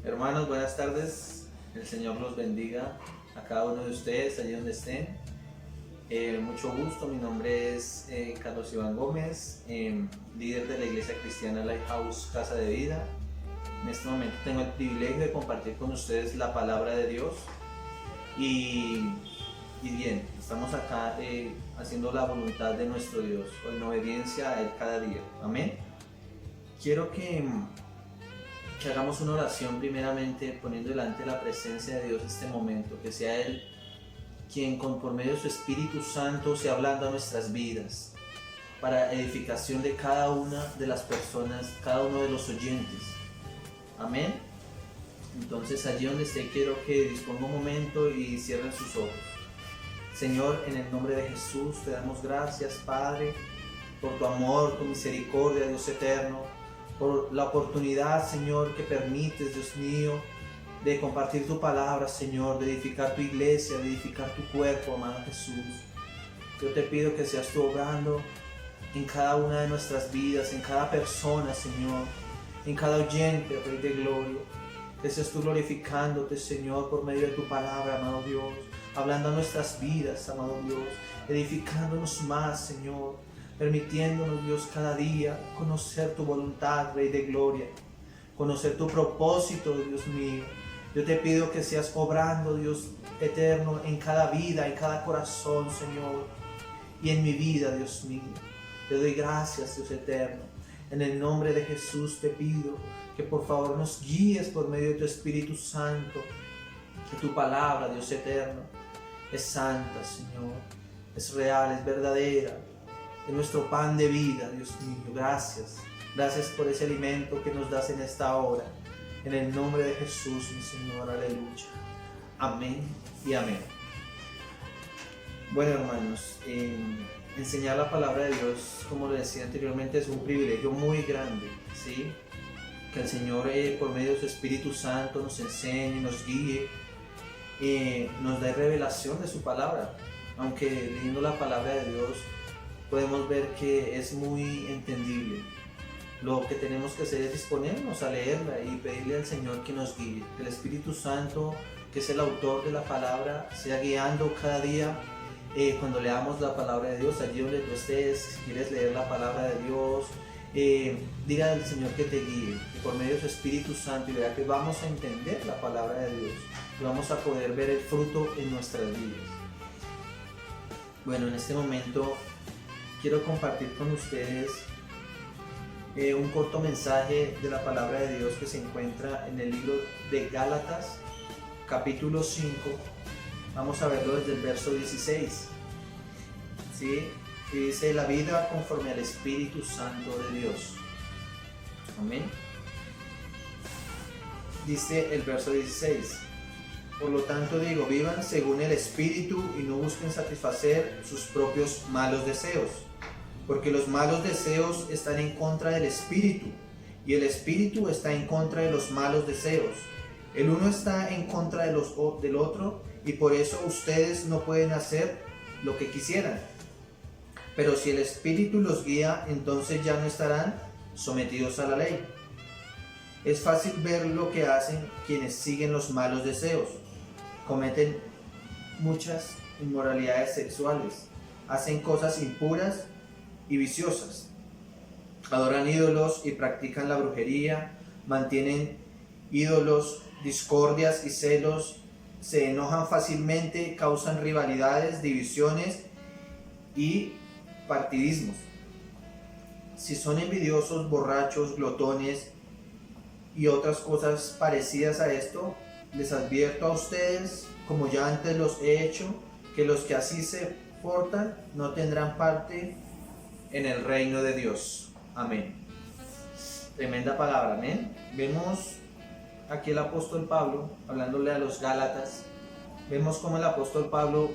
Hermanos, buenas tardes. El Señor los bendiga a cada uno de ustedes, allí donde estén. Mucho gusto, mi nombre es Carlos Iván Gómez, líder de la Iglesia Cristiana Lighthouse Casa de Vida. En este momento tengo el privilegio de compartir con ustedes la palabra de Dios. Y bien, estamos acá haciendo la voluntad de nuestro Dios, o en obediencia a Él cada día. Amén. Quiero que hagamos una oración primeramente poniendo delante la presencia de Dios este momento, que sea Él quien por medio de su Espíritu Santo sea hablando a nuestras vidas para edificación de cada una de las personas, cada uno de los oyentes. Amén. Entonces allí donde esté quiero que disponga un momento y cierren sus ojos. Señor, en el nombre de Jesús te damos gracias, Padre, por tu amor, tu misericordia, Dios eterno, por la oportunidad, Señor, que permites, Dios mío, de compartir tu palabra, Señor, de edificar tu iglesia, de edificar tu cuerpo, amado Jesús. Yo te pido que seas tú obrando en cada una de nuestras vidas, en cada persona, Señor, en cada oyente, Rey de Gloria. Que seas tú glorificándote, Señor, por medio de tu palabra, amado Dios, hablando a nuestras vidas, amado Dios, edificándonos más, Señor, permitiéndonos, Dios, cada día conocer tu voluntad, Rey de Gloria, conocer tu propósito, Dios mío. Yo te pido que seas obrando, Dios eterno, en cada vida, en cada corazón, Señor, y en mi vida, Dios mío. Te doy gracias, Dios eterno. En el nombre de Jesús te pido que por favor nos guíes por medio de tu Espíritu Santo, que tu palabra, Dios eterno, es santa, Señor, es real, es verdadera, es nuestro pan de vida, Dios mío. Gracias, gracias por ese alimento que nos das en esta hora. En el nombre de Jesús, mi Señor, aleluya. Amén y amén. Bueno, hermanos, enseñar la palabra de Dios, como lo decía anteriormente, es un privilegio muy grande, ¿sí? Que el Señor, por medio de su Espíritu Santo, nos enseñe, nos guíe, nos dé revelación de su palabra. Aunque leyendo la palabra de Dios podemos ver que es muy entendible. Lo que tenemos que hacer es disponernos a leerla y pedirle al Señor que nos guíe. Que el Espíritu Santo, que es el autor de la palabra, sea guiando cada día. Cuando leamos la palabra de Dios, allí donde tú estés, si quieres leer la palabra de Dios, diga al Señor que te guíe, que por medio de su Espíritu Santo, y verá que vamos a entender la palabra de Dios, y vamos a poder ver el fruto en nuestras vidas. Bueno, en este momento quiero compartir con ustedes un corto mensaje de la palabra de Dios que se encuentra en el libro de Gálatas, capítulo 5. Vamos a verlo desde el verso 16. ¿Sí? Y dice: la vida conforme al Espíritu Santo de Dios. Amén. Dice el verso 16: por lo tanto digo, vivan según el Espíritu y no busquen satisfacer sus propios malos deseos, porque los malos deseos están en contra del Espíritu y el Espíritu está en contra de los malos deseos. El uno está en contra del otro y por eso ustedes no pueden hacer lo que quisieran. Pero si el Espíritu los guía, entonces ya no estarán sometidos a la ley. Es fácil ver lo que hacen quienes siguen los malos deseos. Cometen muchas inmoralidades sexuales, hacen cosas impuras y viciosas, adoran ídolos y practican la brujería, mantienen ídolos, discordias y celos, se enojan fácilmente, causan rivalidades, divisiones y partidismos. Si son envidiosos, borrachos, glotones y otras cosas parecidas a esto, les advierto a ustedes, como ya antes los he hecho, que los que así se portan no tendrán parte en el reino de Dios. Amén. Tremenda palabra, amén. Vemos aquí el apóstol Pablo hablándole a los Gálatas. Vemos cómo el apóstol Pablo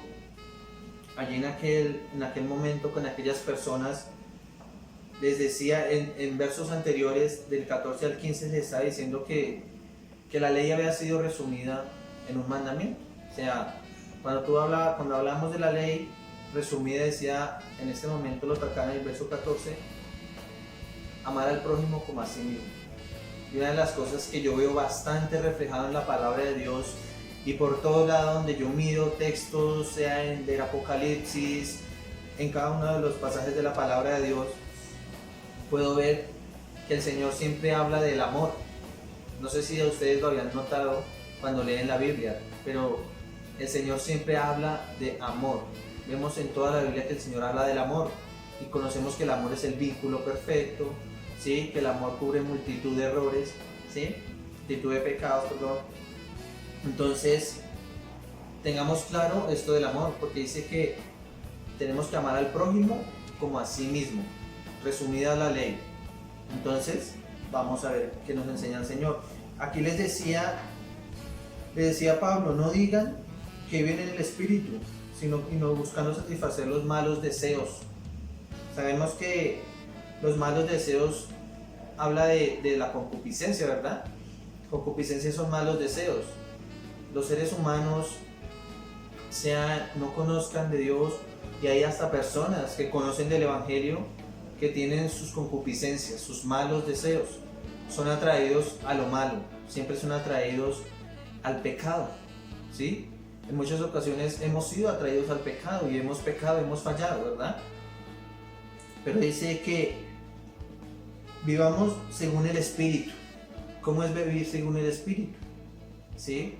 allí en aquel momento con aquellas personas les decía en versos anteriores del 14 al 15, les estaba diciendo que la ley había sido resumida en un mandamiento. O sea, cuando hablamos de la ley resumida, decía, en este momento lo tocaba en el verso 14, amar al prójimo como a sí mismo. Y una de las cosas que yo veo bastante reflejado en la palabra de Dios, y por todo lado donde yo miro textos, sea en el Apocalipsis, en cada uno de los pasajes de la palabra de Dios, puedo ver que el Señor siempre habla del amor. No sé si ustedes lo habían notado cuando leen la Biblia, pero el Señor siempre habla de amor. Vemos en toda la Biblia que el Señor habla del amor, y conocemos que el amor es el vínculo perfecto, ¿sí? Que el amor cubre multitud de errores, ¿sí? Multitud de pecados, perdón. Entonces, tengamos claro esto del amor, porque dice que tenemos que amar al prójimo como a sí mismo, resumida la ley. Entonces, vamos a ver qué nos enseña el Señor. Aquí les decía Pablo, no digan que viven en el Espíritu, sino buscando satisfacer los malos deseos. Sabemos que los malos deseos habla de la concupiscencia, ¿verdad? Concupiscencia son malos deseos. Los seres humanos no conozcan de Dios, y hay hasta personas que conocen del Evangelio que tienen sus concupiscencias, sus malos deseos. Son atraídos a lo malo, siempre son atraídos al pecado, ¿sí? En muchas ocasiones hemos sido atraídos al pecado y hemos pecado, hemos fallado, ¿verdad? Pero dice que vivamos según el Espíritu. ¿Cómo es vivir según el Espíritu? ¿Sí?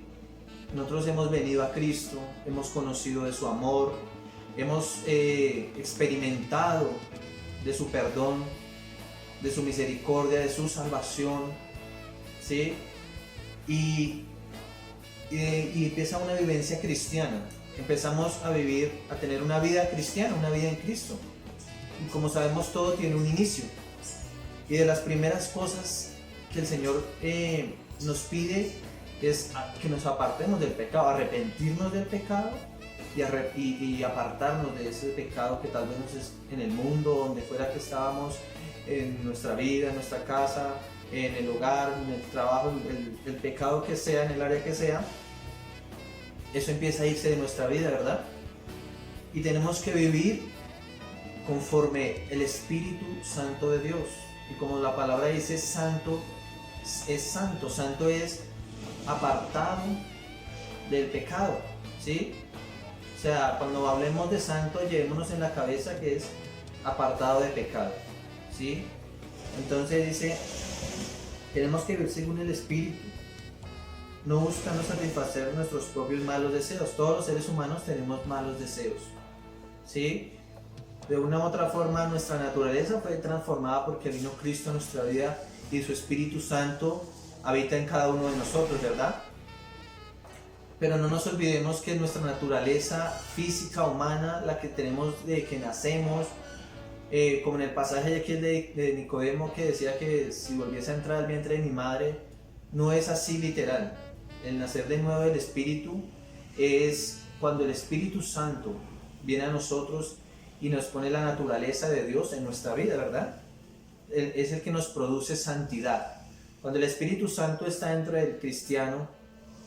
Nosotros hemos venido a Cristo, hemos conocido de su amor, hemos experimentado de su perdón, de su misericordia, de su salvación, ¿sí? Y empieza una vivencia cristiana. Empezamos a vivir, a tener una vida cristiana, una vida en Cristo. Y como sabemos, todo tiene un inicio. Y de las primeras cosas que el Señor nos pide es que nos apartemos del pecado, arrepentirnos del pecado y apartarnos de ese pecado que tal vez nos es en el mundo, donde fuera que estábamos, en nuestra vida, en nuestra casa, en el hogar, en el trabajo, el pecado que sea, en el área que sea. Eso empieza a irse de nuestra vida, ¿verdad? Y tenemos que vivir conforme el Espíritu Santo de Dios. Y como la palabra dice, santo es santo. Santo es apartado del pecado, ¿sí? O sea, cuando hablemos de santo, llevémonos en la cabeza que es apartado de pecado, ¿sí? Entonces dice, tenemos que vivir según el Espíritu, no buscando satisfacer nuestros propios malos deseos. Todos los seres humanos tenemos malos deseos, ¿sí? De una u otra forma, nuestra naturaleza fue transformada porque vino Cristo a nuestra vida y su Espíritu Santo habita en cada uno de nosotros, ¿verdad? Pero no nos olvidemos que nuestra naturaleza física, humana, la que tenemos desde que nacemos, como en el pasaje aquí de Nicodemo, que decía que si volviese a entrar al vientre de mi madre, no es así literal. El nacer de nuevo del Espíritu es cuando el Espíritu Santo viene a nosotros y nos pone la naturaleza de Dios en nuestra vida, ¿verdad? Es el que nos produce santidad. Cuando el Espíritu Santo está dentro del cristiano,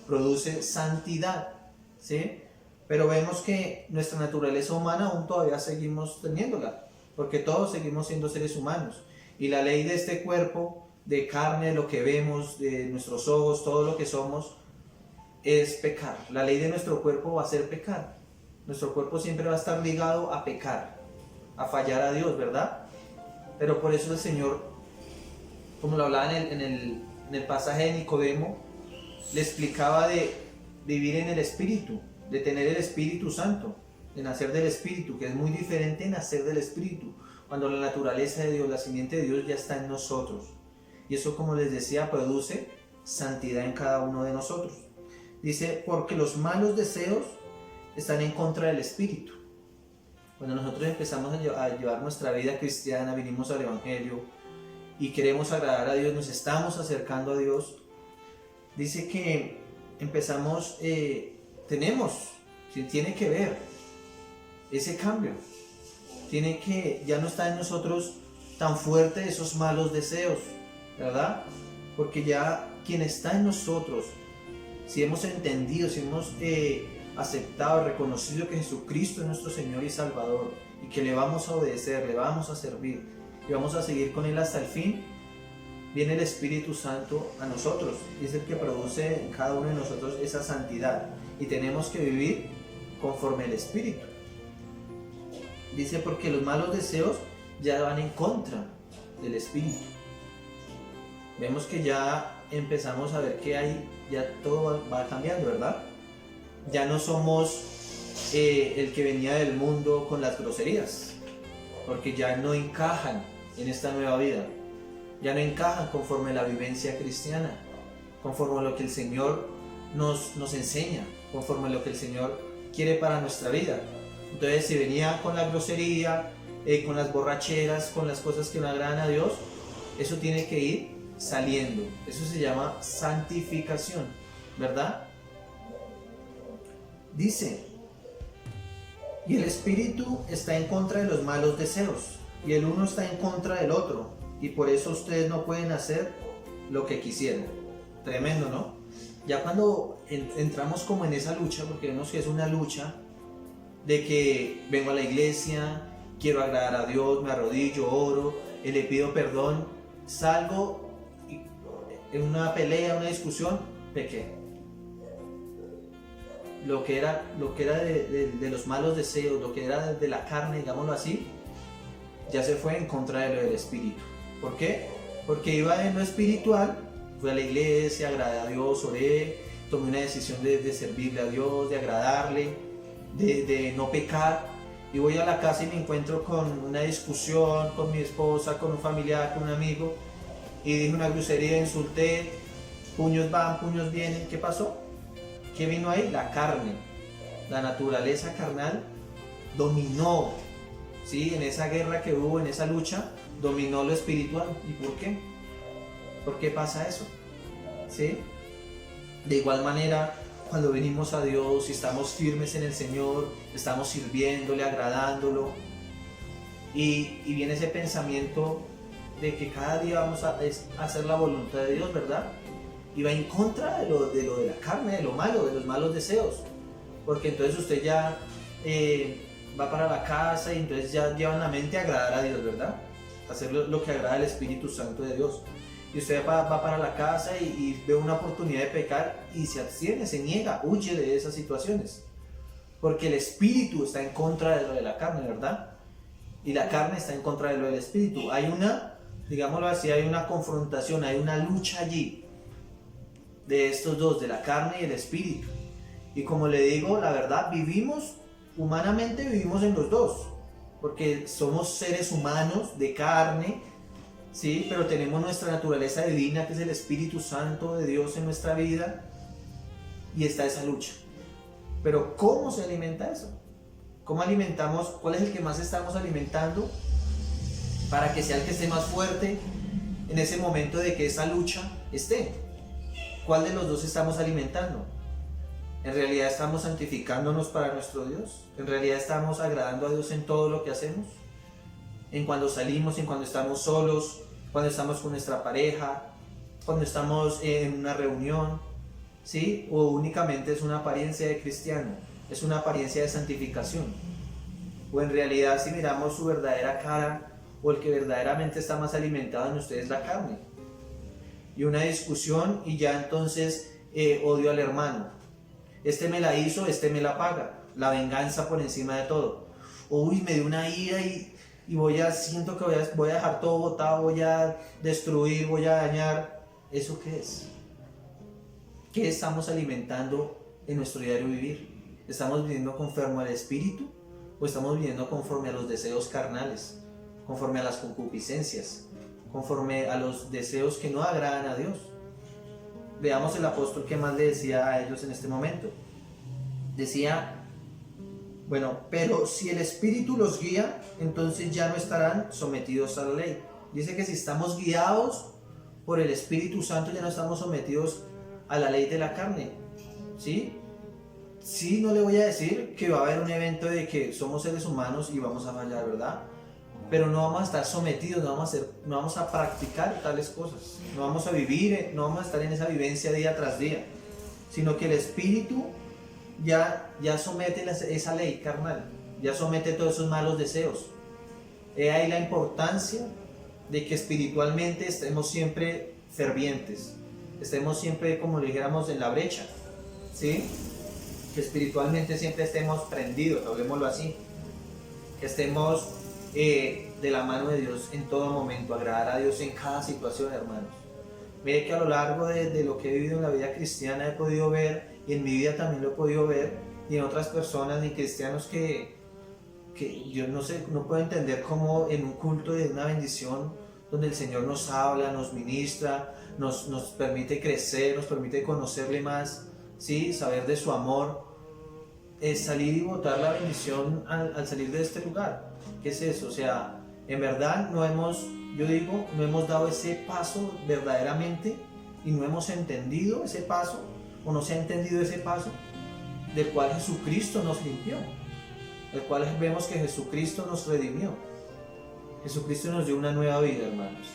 produce santidad, ¿sí? Pero vemos que nuestra naturaleza humana aún todavía seguimos teniéndola, porque todos seguimos siendo seres humanos. Y la ley de este cuerpo, de carne, lo que vemos, de nuestros ojos, todo lo que somos, es pecar. La ley de nuestro cuerpo va a ser pecar. Nuestro cuerpo siempre va a estar ligado a pecar, a fallar a Dios, ¿verdad? Pero por eso el Señor, como lo hablaba en el pasaje de Nicodemo, le explicaba de vivir en el Espíritu, de tener el Espíritu Santo, de nacer del Espíritu, que es muy diferente nacer del Espíritu, cuando la naturaleza de Dios, la simiente de Dios ya está en nosotros. Y eso, como les decía, produce santidad en cada uno de nosotros. Dice, porque los malos deseos están en contra del Espíritu. Cuando nosotros empezamos a llevar nuestra vida cristiana, vinimos al Evangelio y queremos agradar a Dios, nos estamos acercando a Dios, dice que empezamos, tiene que ver ese cambio, ya no está en nosotros tan fuerte esos malos deseos, ¿verdad? Porque ya quien está en nosotros, si hemos entendido, si hemos aceptado, reconocido que Jesucristo es nuestro Señor y Salvador y que le vamos a obedecer, le vamos a servir y vamos a seguir con Él hasta el fin, viene el Espíritu Santo a nosotros. Y es el que produce en cada uno de nosotros esa santidad. Y tenemos que vivir conforme al Espíritu. Dice, porque los malos deseos ya van en contra del Espíritu. Vemos que ya empezamos a ver que hay, ya todo va cambiando, ¿verdad? Ya no somos el que venía del mundo con las groserías, porque ya no encajan en esta nueva vida, ya no encajan conforme a la vivencia cristiana, conforme a lo que el Señor nos enseña, conforme a lo que el Señor quiere para nuestra vida. Entonces, si venía con la grosería, con las borracheras, con las cosas que no agradan a Dios, eso tiene que ir saliendo. Eso se llama santificación, ¿verdad? Dice, y el espíritu está en contra de los malos deseos, y el uno está en contra del otro, y por eso ustedes no pueden hacer lo que quisieran. Tremendo, ¿no? Ya cuando entramos como en esa lucha, porque vemos que es una lucha de que vengo a la iglesia, quiero agradar a Dios, me arrodillo, oro, le pido perdón, salgo en una pelea, una discusión, pequé. Lo que era de los malos deseos, lo que era de la carne, digámoslo así, ya se fue en contra de lo del espíritu. ¿Por qué? Porque iba en lo espiritual, fui a la iglesia, agradé a Dios, oré, tomé una decisión de servirle a Dios, de agradarle, de no pecar, y voy a la casa y me encuentro con una discusión con mi esposa, con un familiar, con un amigo, y dije una grosería, insulté, puños van, puños vienen. ¿Qué pasó? ¿Qué vino ahí? La carne, la naturaleza carnal dominó, ¿sí? En esa guerra que hubo, en esa lucha, dominó lo espiritual. ¿Y por qué? ¿Por qué pasa eso? ¿Sí? De igual manera, cuando venimos a Dios y estamos firmes en el Señor, estamos sirviéndole, agradándolo, y viene ese pensamiento de que cada día vamos a hacer la voluntad de Dios, ¿verdad? Y va en contra de lo de la carne, de lo malo, de los malos deseos, porque entonces usted ya va para la casa y entonces ya lleva en la mente a agradar a Dios, ¿verdad? Hacer lo que agrada al Espíritu Santo de Dios. Y usted va para la casa y ve una oportunidad de pecar y se abstiene, se niega, huye de esas situaciones. Porque el espíritu está en contra de lo de la carne, ¿verdad? Y la carne está en contra de lo del espíritu. Hay una, digámoslo así, hay una confrontación, hay una lucha allí de estos dos, de la carne y el espíritu. Y como le digo, la verdad, humanamente vivimos en los dos. Porque somos seres humanos de carne, ¿sí? Pero tenemos nuestra naturaleza divina, que es el Espíritu Santo de Dios en nuestra vida, y está esa lucha. Pero ¿cómo se alimenta eso? ¿Cómo alimentamos? ¿Cuál es el que más estamos alimentando para que sea el que esté más fuerte en ese momento de que esa lucha esté? ¿Cuál de los dos estamos alimentando? ¿En realidad estamos santificándonos para nuestro Dios? ¿En realidad estamos agradando a Dios en todo lo que hacemos? En cuando salimos, en cuando estamos solos, cuando estamos con nuestra pareja, cuando estamos en una reunión, ¿sí? O únicamente es una apariencia de cristiano, es una apariencia de santificación. O en realidad, si miramos su verdadera cara, o el que verdaderamente está más alimentado en usted es la carne. Y una discusión y ya entonces odio al hermano. Este me la hizo, este me la paga. La venganza por encima de todo. Uy, me dio una ira y siento que voy a dejar todo botado, voy a destruir, voy a dañar. ¿Eso qué es? ¿Qué estamos alimentando en nuestro diario vivir? ¿Estamos viviendo conforme al espíritu o estamos viviendo conforme a los deseos carnales, conforme a las concupiscencias, conforme a los deseos que no agradan a Dios? Veamos el apóstol qué más le decía a ellos en este momento. Decía, bueno, pero si el Espíritu los guía, entonces ya no estarán sometidos a la ley. Dice que si estamos guiados por el Espíritu Santo, ya no estamos sometidos a la ley de la carne. ¿Sí? Sí, no le voy a decir que va a haber un evento de que somos seres humanos y vamos a fallar, ¿verdad? Pero no vamos a estar sometidos, no vamos a practicar tales cosas. No vamos a vivir, no vamos a estar en esa vivencia día tras día. Sino que el Espíritu ya somete esa ley carnal, ya somete todos esos malos deseos. He ahí la importancia de que espiritualmente estemos siempre fervientes, estemos siempre, como le dijéramos, en la brecha, ¿sí? Que espiritualmente siempre estemos prendidos, hablemoslo así, que estemos de la mano de Dios en todo momento, agradar a Dios en cada situación, hermanos. Mire que a lo largo de lo que he vivido en la vida cristiana he podido ver, y en mi vida también lo he podido ver, y en otras personas y cristianos que yo no sé, no puedo entender cómo en un culto de una bendición donde el Señor nos habla, nos ministra, nos permite crecer, nos permite conocerle más, ¿sí? Saber de su amor, salir y botar la bendición al salir de este lugar. ¿Qué es eso? O sea, en verdad no hemos dado ese paso verdaderamente, y no hemos entendido ese paso, o no se ha entendido ese paso del cual Jesucristo nos limpió, del cual vemos que Jesucristo nos redimió. Jesucristo nos dio una nueva vida, hermanos,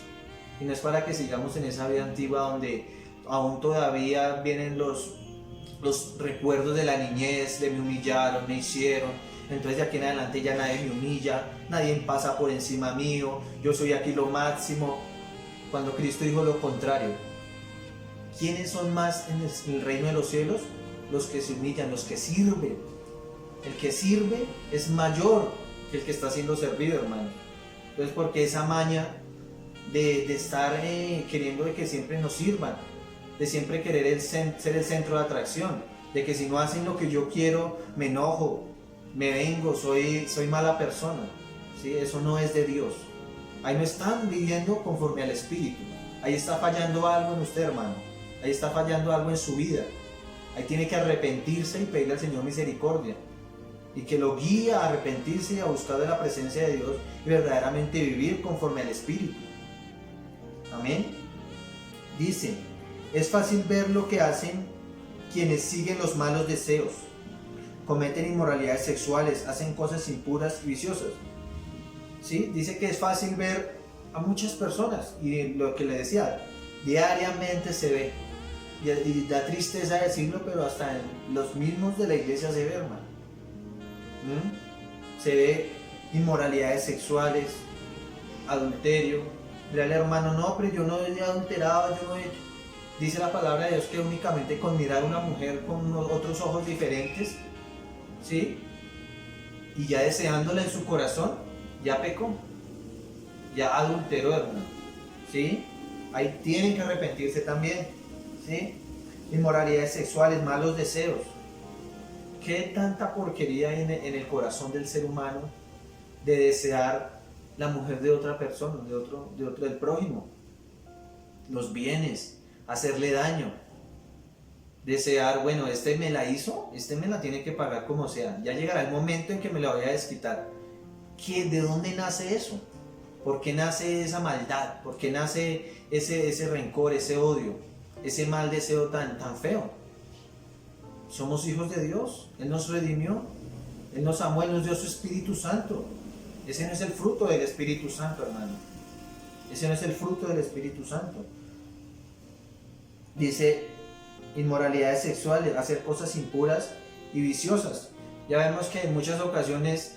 y no es para que sigamos en esa vida antigua donde aún todavía vienen los recuerdos de la niñez, de me humillaron, me hicieron, entonces de aquí en adelante ya nadie me humilla, nadie pasa por encima mío, yo soy aquí lo máximo, cuando Cristo dijo lo contrario. ¿Quiénes son más en el reino de los cielos? Los que se humillan, los que sirven. El que sirve es mayor que el que está siendo servido, hermano. Entonces, porque esa maña de estar queriendo de que siempre nos sirvan, de siempre querer ser el centro de atracción, de que si no hacen lo que yo quiero, me enojo, me vengo, soy mala persona, ¿sí? Eso no es de Dios. Ahí no están viviendo conforme al Espíritu. Ahí está fallando algo en usted, hermano. Ahí está fallando algo en su vida. Ahí tiene que arrepentirse y pedirle al Señor misericordia, y que lo guíe a arrepentirse y a buscar de la presencia de Dios y verdaderamente vivir conforme al Espíritu. Amén. Dice, es fácil ver lo que hacen quienes siguen los malos deseos, cometen inmoralidades sexuales, hacen cosas impuras y viciosas. ¿Sí? Dice que es fácil ver a muchas personas, y lo que le decía, diariamente se ve, y da tristeza decirlo, pero hasta en los mismos de la iglesia se ve, hermano. Se ve inmoralidades sexuales, adulterio. Mira, hermano, no, pero yo no he adulterado, yo no he hecho. Dice la palabra de Dios que únicamente con mirar a una mujer con otros ojos diferentes, ¿sí? Y ya deseándola en su corazón, ya pecó, ya adulteró, hermano, ¿sí? Ahí tienen que arrepentirse también, ¿sí? Inmoralidades sexuales, malos deseos. ¿Qué tanta porquería hay en el corazón del ser humano de desear la mujer de otra persona, del prójimo? Los bienes, hacerle daño, desear, bueno, este me la hizo, este me la tiene que pagar como sea, ya llegará el momento en que me la voy a desquitar. ¿De dónde nace eso? ¿Por qué nace esa maldad? ¿Por qué nace ese rencor, ese odio, ese mal deseo tan feo? Somos hijos de Dios, Él nos redimió, Él nos amó, Él nos dio su Espíritu Santo. Ese no es el fruto del Espíritu Santo, hermano. Ese no es el fruto del Espíritu Santo. Dice, inmoralidades sexuales, hacer cosas impuras y viciosas. Ya vemos que en muchas ocasiones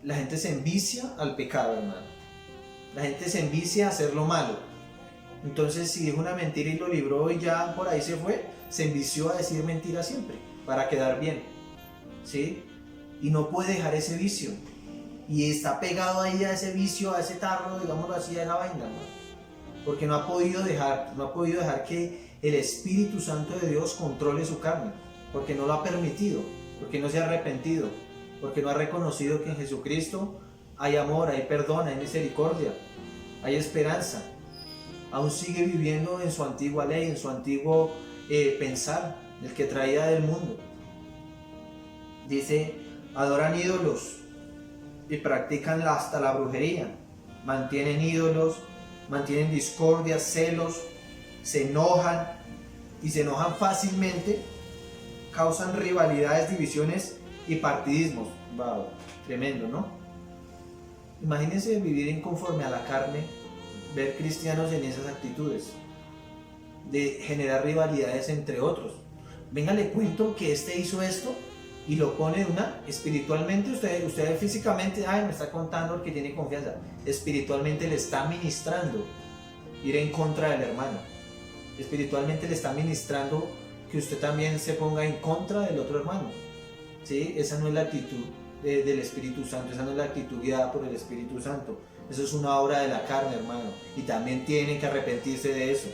la gente se envicia al pecado, hermano. La gente se envicia a hacer lo malo. Entonces, si dijo una mentira y lo libró y ya por ahí se fue, se envició a decir mentira siempre, para quedar bien, ¿sí? Y no puede dejar ese vicio. Y está pegado ahí a ese vicio, a ese tarro, digámoslo así, a esa vaina, ¿no? Porque no ha podido dejar que el Espíritu Santo de Dios controle su carne, porque no lo ha permitido, porque no se ha arrepentido, porque no ha reconocido que en Jesucristo hay amor, hay perdón, hay misericordia, hay esperanza. Aún sigue viviendo en su antigua ley, en su antiguo pensar, el que traía del mundo. Dice, adoran ídolos y practican hasta la brujería, mantienen ídolos, mantienen discordias, celos, se enojan fácilmente, causan rivalidades, divisiones y partidismos. Wow, tremendo, ¿no? Imagínense vivir en conforme a la carne, ver cristianos en esas actitudes de generar rivalidades entre otros. Venga, le cuento que este hizo esto, y lo pone espiritualmente, usted físicamente, ay, me está contando el que tiene confianza, espiritualmente le está ministrando ir en contra del hermano, espiritualmente le está ministrando que usted también se ponga en contra del otro hermano, ¿sí? Esa no es la actitud del Espíritu Santo, esa no es la actitud guiada por el Espíritu Santo, eso es una obra de la carne, hermano, y también tiene que arrepentirse de eso,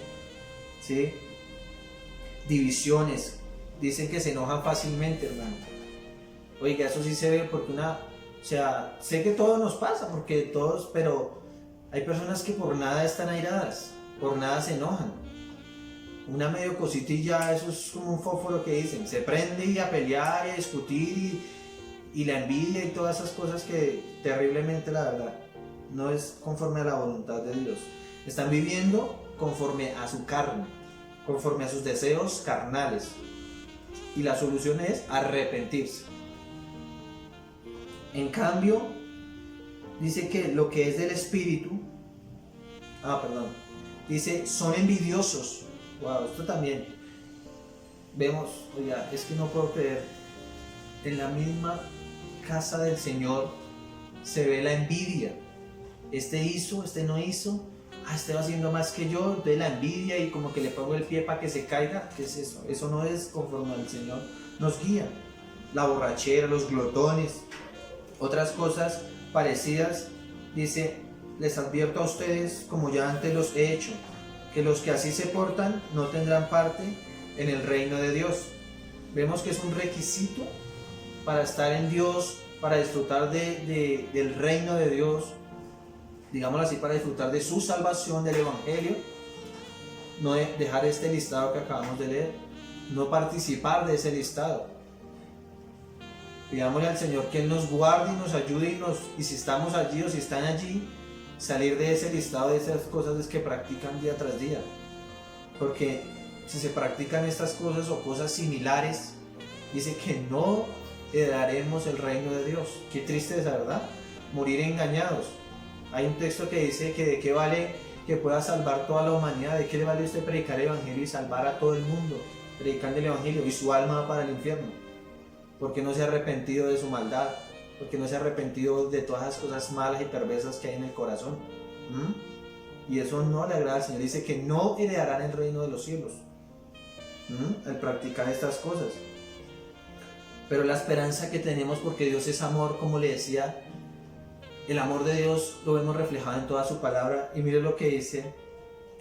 ¿sí? Divisiones, dicen que se enojan fácilmente, hermano. Oiga, eso sí se ve porque sé que todo nos pasa, porque todos, pero hay personas que por nada están airadas, por nada se enojan. Una medio cositilla, eso es como un fósforo que dicen, se prende y a pelear y a discutir y la envidia y todas esas cosas que terriblemente, la verdad, no es conforme a la voluntad de Dios. Están viviendo conforme a su carne, conforme a sus deseos carnales. Y la solución es arrepentirse. En cambio, dice que lo que es del espíritu, dice, son envidiosos. Wow, esto también vemos, oiga, es que no puedo creer, en la misma casa del Señor se ve la envidia. Este hizo, este no hizo, este va haciendo más que yo, de la envidia y como que le pongo el pie para que se caiga. ¿Qué es eso? Eso no es conforme al Señor nos guía. La borrachera, los glotones, otras cosas parecidas, dice, les advierto a ustedes, como ya antes los he hecho, que los que así se portan no tendrán parte en el reino de Dios. Vemos que es un requisito para estar en Dios, para disfrutar del reino de Dios, digámoslo así, para disfrutar de su salvación, del Evangelio, no dejar este listado que acabamos de leer, no participar de ese listado. Pidámosle al Señor que Él nos guarde y nos ayude y si estamos allí o si están allí, salir de ese listado de esas cosas que practican día tras día. Porque si se practican estas cosas o cosas similares, dice que no heredaremos el reino de Dios. Qué triste es, ¿verdad? Morir engañados. Hay un texto que dice que de qué vale que pueda salvar toda la humanidad, de qué le vale usted predicar el Evangelio y salvar a todo el mundo predicando el Evangelio y su alma va para el infierno, porque no se ha arrepentido de su maldad, porque no se ha arrepentido de todas las cosas malas y perversas que hay en el corazón. Y eso no le agrada al Señor. Dice que no heredarán el reino de los cielos al practicar estas cosas. Pero la esperanza que tenemos, porque Dios es amor, como le decía, el amor de Dios lo vemos reflejado en toda su palabra. Y mire lo que dice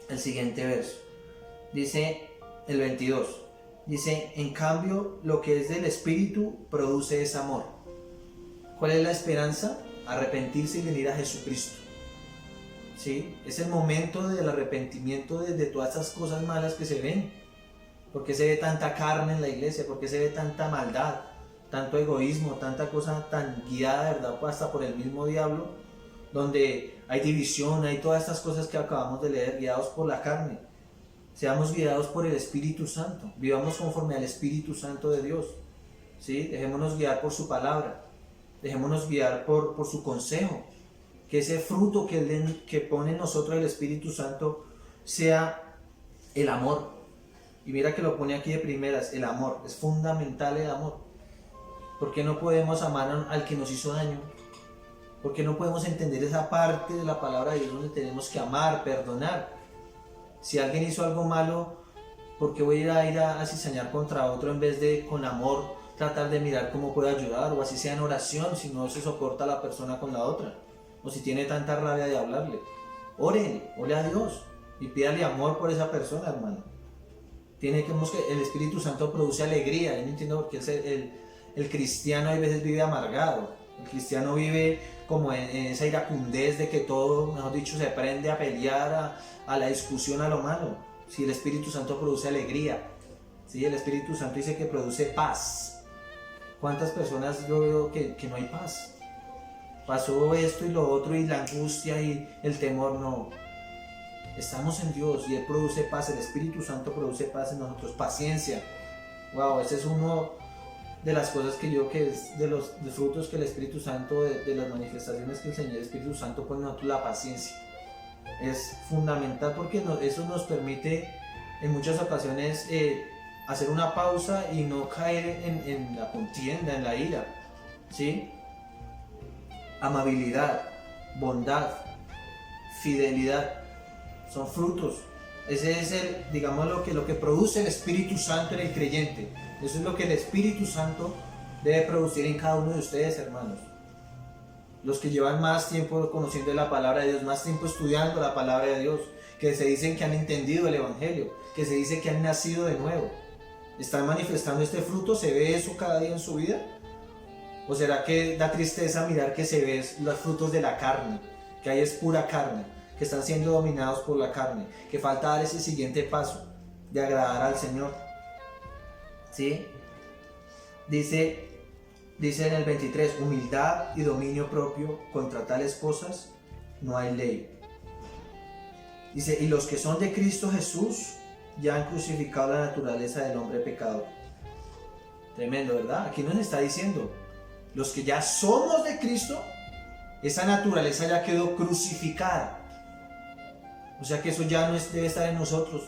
el siguiente verso. Dice el 22. Dice, en cambio, lo que es del Espíritu produce ese amor. ¿Cuál es la esperanza? Arrepentirse y venir a Jesucristo. ¿Sí? Es el momento del arrepentimiento de todas estas cosas malas que se ven. ¿Por qué se ve tanta carne en la iglesia? ¿Por qué se ve tanta maldad? Tanto egoísmo, tanta cosa tan guiada, ¿verdad? Hasta por el mismo diablo, donde hay división, hay todas estas cosas que acabamos de leer, guiados por la carne. Seamos guiados por el Espíritu Santo, vivamos conforme al Espíritu Santo de Dios, ¿sí? Dejémonos guiar por su palabra, dejémonos guiar por su consejo, que ese fruto que pone en nosotros el Espíritu Santo sea el amor. Y mira que lo pone aquí de primeras, el amor, es fundamental el amor. ¿Por qué no podemos amar al que nos hizo daño? ¿Por qué no podemos entender esa parte de la palabra de Dios donde tenemos que amar, perdonar? Si alguien hizo algo malo, ¿por qué voy a ir a cizañar contra otro en vez de con amor tratar de mirar cómo puedo ayudar? O así sea en oración, si no se soporta la persona con la otra. O si tiene tanta rabia de hablarle. Ore a Dios y pídale amor por esa persona, hermano. El Espíritu Santo produce alegría. Yo no entiendo por qué el cristiano a veces vive amargado. El cristiano vive como en esa iracundez de que todo, mejor dicho, se prende a pelear, a la discusión, a lo malo. Si el Espíritu Santo produce alegría, ¿sí? El Espíritu Santo dice que produce paz. ¿Cuántas personas yo veo que no hay paz? Pasó esto y lo otro y la angustia y el temor, no. Estamos en Dios y Él produce paz, el Espíritu Santo produce paz en nosotros, paciencia. Wow, ese es uno de las cosas que es de los frutos que el Espíritu Santo, de las manifestaciones que el Señor, el Espíritu Santo pone en nosotros, la paciencia. Es fundamental porque eso nos permite en muchas ocasiones hacer una pausa y no caer en la contienda, en la ira, ¿sí? Amabilidad, bondad, fidelidad, son frutos. Ese es digamos, lo que produce el Espíritu Santo en el creyente. Eso es lo que el Espíritu Santo debe producir en cada uno de ustedes, hermanos. Los que llevan más tiempo conociendo la palabra de Dios, más tiempo estudiando la palabra de Dios, que se dicen que han entendido el Evangelio, que se dice que han nacido de nuevo. ¿Están manifestando este fruto? ¿Se ve eso cada día en su vida? ¿O será que da tristeza mirar que se ven los frutos de la carne, que ahí es pura carne, que están siendo dominados por la carne, que falta dar ese siguiente paso de agradar al Señor? ¿Sí? Dice en el 23, humildad y dominio propio, contra tales cosas no hay ley. Dice, y los que son de Cristo Jesús ya han crucificado la naturaleza del hombre pecador. Tremendo, ¿verdad? Aquí nos está diciendo, los que ya somos de Cristo, esa naturaleza ya quedó crucificada. O sea que eso ya no debe estar en nosotros.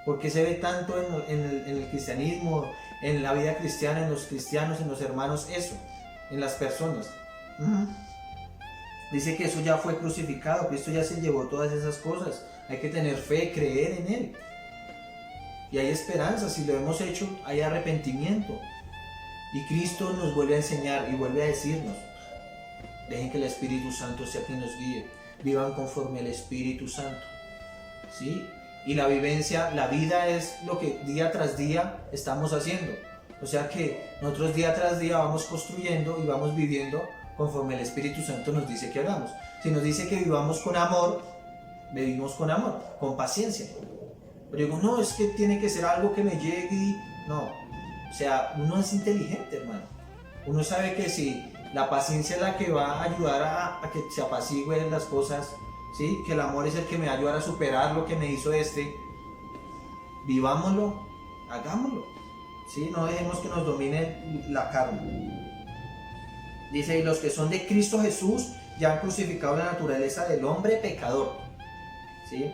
Porque se ve tanto en el cristianismo, en la vida cristiana, en los cristianos, en los hermanos, eso, en las personas. Dice que eso ya fue crucificado, Cristo ya se llevó todas esas cosas. Hay que tener fe, creer en Él. Y hay esperanza, si lo hemos hecho, hay arrepentimiento. Y Cristo nos vuelve a enseñar y vuelve a decirnos, dejen que el Espíritu Santo sea quien nos guíe, vivan conforme al Espíritu Santo, ¿sí? Y la vivencia, la vida es lo que día tras día estamos haciendo. O sea que nosotros día tras día vamos construyendo y vamos viviendo conforme el Espíritu Santo nos dice que hagamos. Si nos dice que vivamos con amor, vivimos con amor, con paciencia. Pero digo, no, es que tiene que ser algo que me llegue y... No, o sea, uno es inteligente, hermano. Uno sabe que si la paciencia es la que va a ayudar a que se apacigüen las cosas, ¿sí? Que el amor es el que me va a ayudar a superar lo que me hizo vivámoslo, hagámoslo, ¿sí? No dejemos que nos domine la carne. Dice, y los que son de Cristo Jesús ya han crucificado la naturaleza del hombre pecador, ¿sí?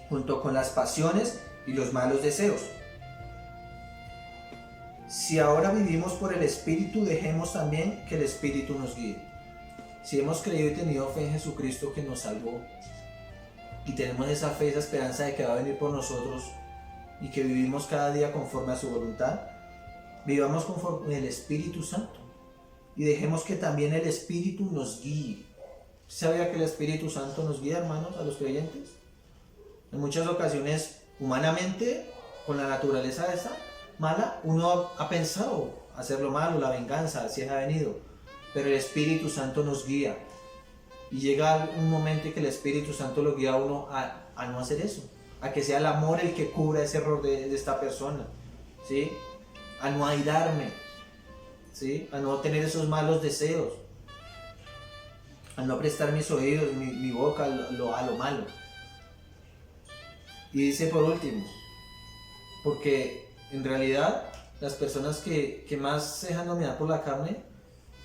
Junto con las pasiones y los malos deseos. Si ahora vivimos por el Espíritu, dejemos también que el Espíritu nos guíe. Si hemos creído y tenido fe en Jesucristo que nos salvó, y tenemos esa fe, esa esperanza de que va a venir por nosotros, y que vivimos cada día conforme a su voluntad, vivamos conforme el Espíritu Santo, y dejemos que también el Espíritu nos guíe. ¿Sabía que el Espíritu Santo nos guía, hermanos, a los creyentes? En muchas ocasiones, humanamente, con la naturaleza esa mala, uno ha pensado hacer lo malo, la venganza, así ha venido. Pero el Espíritu Santo nos guía. Y llega un momento en que el Espíritu Santo lo guía a uno a no hacer eso. A que sea el amor el que cubra ese error de esta persona. ¿Sí? A no airarme. ¿Sí? A no tener esos malos deseos. A no prestar mis oídos, mi boca a lo malo. Y dice por último, porque en realidad las personas que más se dejan dominar por la carne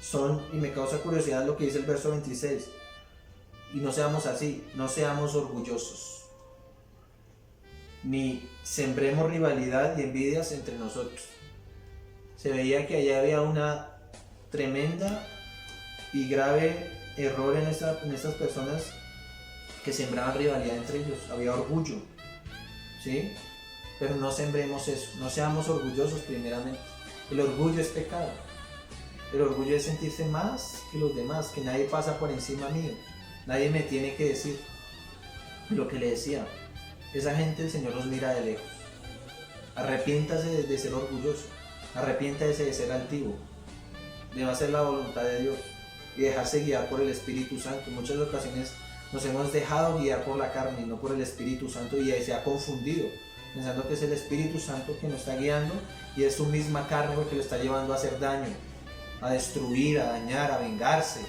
son, y me causa curiosidad lo que dice el verso 26, y no seamos así, no seamos orgullosos, ni sembremos rivalidad y envidias entre nosotros. Se veía que allá había una tremenda y grave error en estas personas que sembraban rivalidad entre ellos, había orgullo, ¿sí? Pero no sembremos eso, no seamos orgullosos primeramente. El orgullo es pecado. El orgullo es sentirse más que los demás, que nadie pasa por encima mío, nadie me tiene que decir. Lo que le decía, esa gente el Señor los mira de lejos. Arrepiéntase de ser orgulloso, arrepiéntase de ser altivo, debe hacer la voluntad de Dios y dejarse guiar por el Espíritu Santo. En muchas ocasiones nos hemos dejado guiar por la carne y no por el Espíritu Santo, y se ha confundido, pensando que es el Espíritu Santo que nos está guiando y es su misma carne porque lo está llevando a hacer daño, a destruir, a dañar, a vengarse,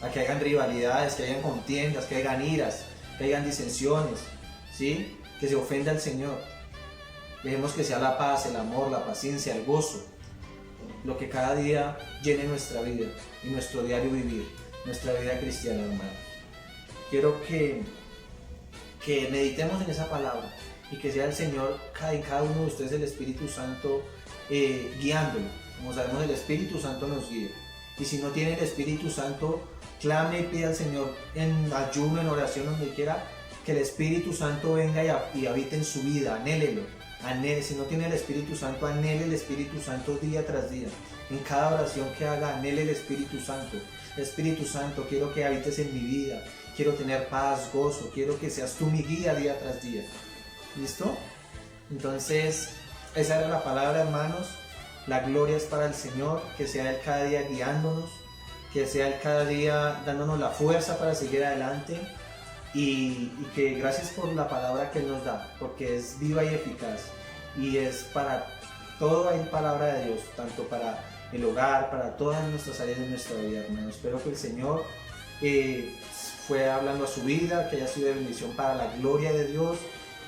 a que hayan rivalidades, que hayan contiendas, que hayan iras, que hayan disensiones, ¿sí? Que se ofenda al Señor. Dejemos que sea la paz, el amor, la paciencia, el gozo, lo que cada día llene nuestra vida y nuestro diario vivir, nuestra vida cristiana, hermano. Quiero que meditemos en esa palabra y que sea el Señor en cada uno de ustedes el Espíritu Santo guiándolo. Como sabemos, el Espíritu Santo nos guía. Y si no tiene el Espíritu Santo, clame y pida al Señor en ayuno, en oración, donde quiera, que el Espíritu Santo venga y habite en su vida. Anhélelo. Si no tiene el Espíritu Santo, anhele el Espíritu Santo día tras día. En cada oración que haga, anhele el Espíritu Santo. Espíritu Santo, quiero que habites en mi vida. Quiero tener paz, gozo. Quiero que seas tú mi guía día tras día. ¿Listo? Entonces, esa era la palabra, hermanos. La gloria es para el Señor. Que sea Él cada día guiándonos. Que sea Él cada día dándonos la fuerza para seguir adelante. Y que gracias por la palabra que Él nos da, porque es viva y eficaz, y es para todo. Hay palabra de Dios, tanto para el hogar, para todas nuestras áreas de nuestra vida, hermano. Espero que el Señor fue hablando a su vida, que haya sido de bendición para la gloria de Dios,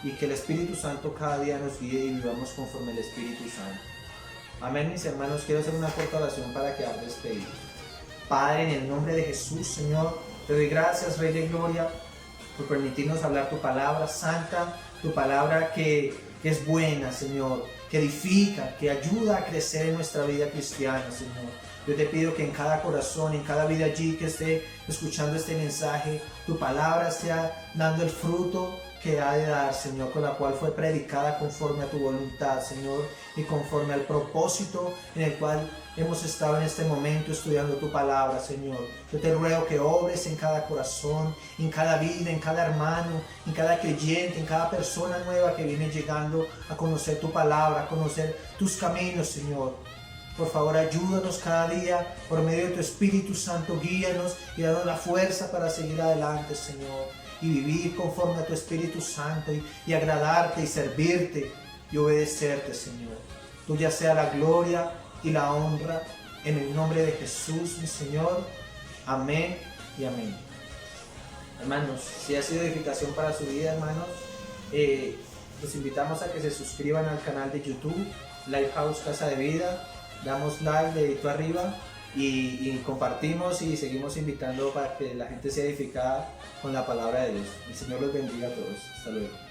y que el Espíritu Santo cada día nos guíe y vivamos conforme el Espíritu Santo. Amén, mis hermanos. Quiero hacer una corta oración para quedar despedidos. Padre, en el nombre de Jesús, Señor, te doy gracias, Rey de Gloria, por permitirnos hablar tu palabra santa, tu palabra que es buena, Señor, que edifica, que ayuda a crecer en nuestra vida cristiana, Señor. Yo te pido que en cada corazón, en cada vida allí que esté escuchando este mensaje, tu palabra esté dando el fruto que ha de dar, Señor, con la cual fue predicada conforme a tu voluntad, Señor, y conforme al propósito en el cual hemos estado en este momento estudiando tu palabra, Señor. Yo te ruego que obres en cada corazón, en cada vida, en cada hermano, en cada creyente, en cada persona nueva que viene llegando a conocer tu palabra, a conocer tus caminos, Señor. Por favor, ayúdanos cada día, por medio de tu Espíritu Santo, guíanos y danos la fuerza para seguir adelante, Señor, y vivir conforme a tu Espíritu Santo y agradarte y servirte y obedecerte, Señor. Tuya sea la gloria y la honra en el nombre de Jesús, mi Señor. Amén y amén. Hermanos, si ha sido edificación para su vida, hermanos, los invitamos a que se suscriban al canal de YouTube Lifehouse Casa de Vida. Damos like, dedito arriba, y compartimos y seguimos invitando para que la gente sea edificada con la palabra de Dios. El Señor los bendiga a todos. Hasta luego.